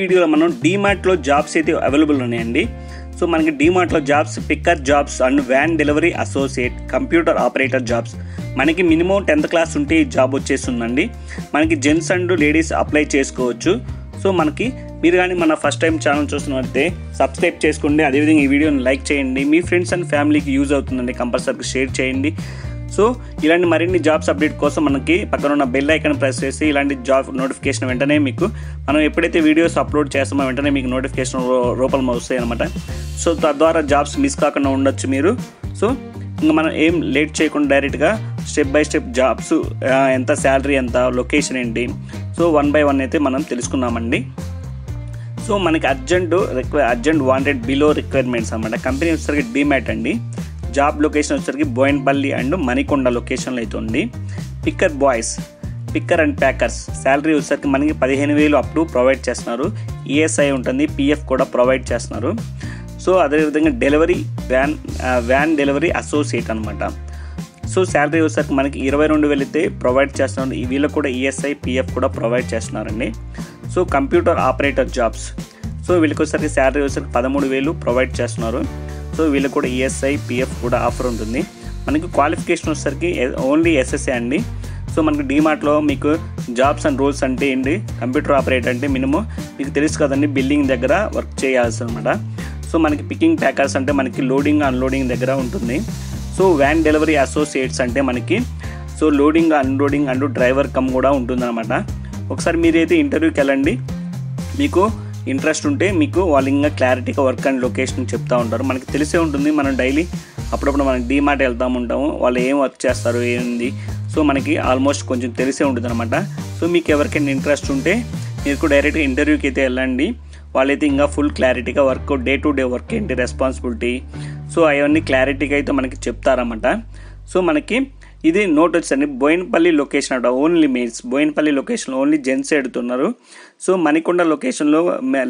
వీడియోలో మనం డీమార్ట్లో జాబ్స్ అయితే అవైలబుల్ ఉన్నాయండి. సో మనకి డీమార్ట్లో jobs picker jobs and van delivery associate, computer operator jobs. మనకి మినిమం 10th క్లాస్ ఉంటే ఈ జాబ్ వచ్చేస్తుందండి. మనకి జెంట్స్ అండ్ లేడీస్ అప్లై చేసుకోవచ్చు. సో మనకి మీరు కానీ మన ఫస్ట్ టైం ఛానల్ చూస్తున్నట్లయితే సబ్స్క్రైబ్ చేసుకోండి. అదేవిధంగా ఈ వీడియోని లైక్ చేయండి. మీ ఫ్రెండ్స్ అండ్ ఫ్యామిలీకి యూజ్ అవుతుందండి, కంపల్సరీగా షేర్ చేయండి. సో ఇలాంటి మరిన్ని జాబ్స్ అప్డేట్ కోసం మనకి పక్కన ఉన్న బెల్ ఐకాన్ ప్రెస్ చేసి ఇలాంటి జాబ్ నోటిఫికేషన్ వెంటనే మీకు మనం ఎప్పుడైతే వీడియోస్ అప్లోడ్ చేస్తామో వెంటనే మీకు నోటిఫికేషన్ రూపంలో వస్తాయి అనమాట. సో తద్వారా జాబ్స్ మిస్ కాకుండా ఉండొచ్చు మీరు. సో ఇంకా మనం ఏం లేట్ చేయకుండా డైరెక్ట్గా స్టెప్ బై స్టెప్ జాబ్స్ ఎంత, శాలరీ ఎంత, లొకేషన్ ఏంటి, సో 1 by 1 అయితే మనం తెలుసుకున్నామండి. సో మనకి అర్జెంట్ వాంటెడ్ బిలో రిక్వైర్మెంట్స్ అనమాట. కంపెనీ వచ్చేసరికి డీమార్ట్ అండి. జాబ్ లొకేషన్ వచ్చేసరికి బోయిన్పల్లి అండ్ మణికొండ లొకేషన్లో అయితే ఉంది. Picker boys, picker and packers. Salary వచ్చేసరికి మనకి 15,000 అప్ టు ప్రొవైడ్ చేస్తున్నారు. ఈఎస్ఐ ఉంటుంది, పిఎఫ్ కూడా ప్రొవైడ్ చేస్తున్నారు. సో అదేవిధంగా డెలివరీ వ్యాన్ డెలివరీ అసోసియేట్ అనమాట. సో శాలరీ వచ్చేసరికి మనకి 22,000 అయితే ప్రొవైడ్ చేస్తున్నారు. వీళ్ళకి కూడా ఈఎస్ఐ, పిఎఫ్ కూడా ప్రొవైడ్ చేస్తున్నారండి. So computer operator jobs. So వీళ్ళకి వచ్చేసరికి శాలరీ వచ్చేసరికి 13,000 ప్రొవైడ్ చేస్తున్నారు. సో వీళ్ళకి కూడా ఈఎస్ఐ, పిఎఫ్ కూడా ఆఫర్ ఉంటుంది. మనకి క్వాలిఫికేషన్ వచ్చేసరికి ఓన్లీ ఎస్ఎస్ఏ అండి. సో మనకి డీమార్ట్లో మీకు జాబ్స్ అండ్ రోల్స్ అంటే ఏంటి, కంప్యూటర్ ఆపరేటర్ అంటే మినిమం మీకు తెలుసు కదండి, బిల్డింగ్ దగ్గర వర్క్ చేయాల్సి అనమాట. సో మనకి పికింగ్ ప్యాకర్స్ అంటే మనకి లోడింగ్ అన్లోడింగ్ దగ్గర ఉంటుంది. సో వ్యాన్ డెలివరీ అసోసియేట్స్ అంటే మనకి so loading unloading and driver cum కూడా ఉంటుందన్నమాట. ఒకసారి మీరైతే ఇంటర్వ్యూకి వెళ్ళండి. మీకు ఇంట్రెస్ట్ ఉంటే మీకు వాళ్ళు ఇంకా క్లారిటీగా వర్క్ అండ్ లొకేషన్ చెప్తూ ఉంటారు. మనకి తెలిసే ఉంటుంది, మనం డైలీ అప్పుడప్పుడు మనకి డీమార్ట్ వెళ్తూ ఉంటాము, వాళ్ళు ఏం వర్క్ చేస్తారు ఏంది, సో మనకి ఆల్మోస్ట్ కొంచెం తెలిసే ఉంటుంది అనమాట. సో మీకు ఎవరికైనా ఇంట్రెస్ట్ ఉంటే మీరు డైరెక్ట్గా ఇంటర్వ్యూకి అయితే వెళ్ళండి. వాళ్ళైతే ఇంకా ఫుల్ క్లారిటీగా work, day to day work ఏంటి, రెస్పాన్సిబిలిటీ, సో అవన్నీ క్లారిటీగా అయితే మనకి చెప్తారన్నమాట. సో మనకి ఇది నోట్ వచ్చండి, బోయిన్పల్లి లొకేషన్ అంట, ఓన్లీ మెయిల్స్. బోయిన్పల్లి లొకేషన్లో ఓన్లీ జెంట్స్ ఎడుతున్నారు. సో మణికొండ లొకేషన్లో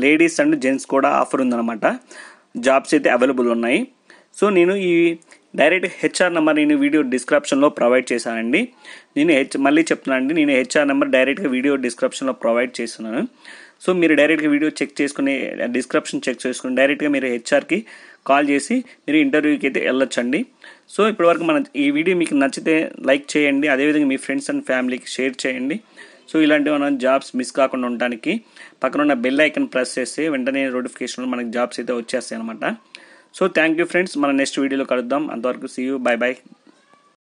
లేడీస్ అండ్ జెంట్స్ కూడా ఆఫర్ ఉందన్నమాట. జాబ్స్ అయితే అవైలబుల్ ఉన్నాయి. సో నేను ఈ డైరెక్ట్ హెచ్ఆర్ నెంబర్ నేను వీడియో డిస్క్రిప్షన్లో ప్రొవైడ్ చేశానండి. మళ్ళీ చెప్తున్నాను అండి, నేను హెచ్ఆర్ నెంబర్ డైరెక్ట్గా వీడియో డిస్క్రిప్షన్లో ప్రొవైడ్ చేస్తున్నాను. సో మీరు డైరెక్ట్గా వీడియో చెక్ చేసుకుని, డిస్క్రిప్షన్ చెక్ చేసుకుని డైరెక్ట్గా మీరు హెచ్ఆర్కి కాల్ చేసి మీరు ఇంటర్వ్యూకి అయితే వెళ్ళొచ్చండి. సో ఇప్పటివరకు ఈ వీడియో మీకు నచ్చితే లైక్ చేయండి. అదేవిధంగా మీ ఫ్రెండ్స్ అండ్ ఫ్యామిలీకి షేర్ చేయండి. సో ఇలాంటి మనం జాబ్స్ మిస్ కాకుండా ఉండడానికి పక్కన ఉన్న బెల్ ఐకన్ ప్రెస్ చేస్తే వెంటనే నోటిఫికేషన్లో మనకి జాబ్స్ అయితే వచ్చేస్తాయి అనమాట. సో థ్యాంక్ యూ ఫ్రెండ్స్, మన నెక్స్ట్ వీడియోలో కలుద్దాం. అంతవరకు సీ యూ, బై బై.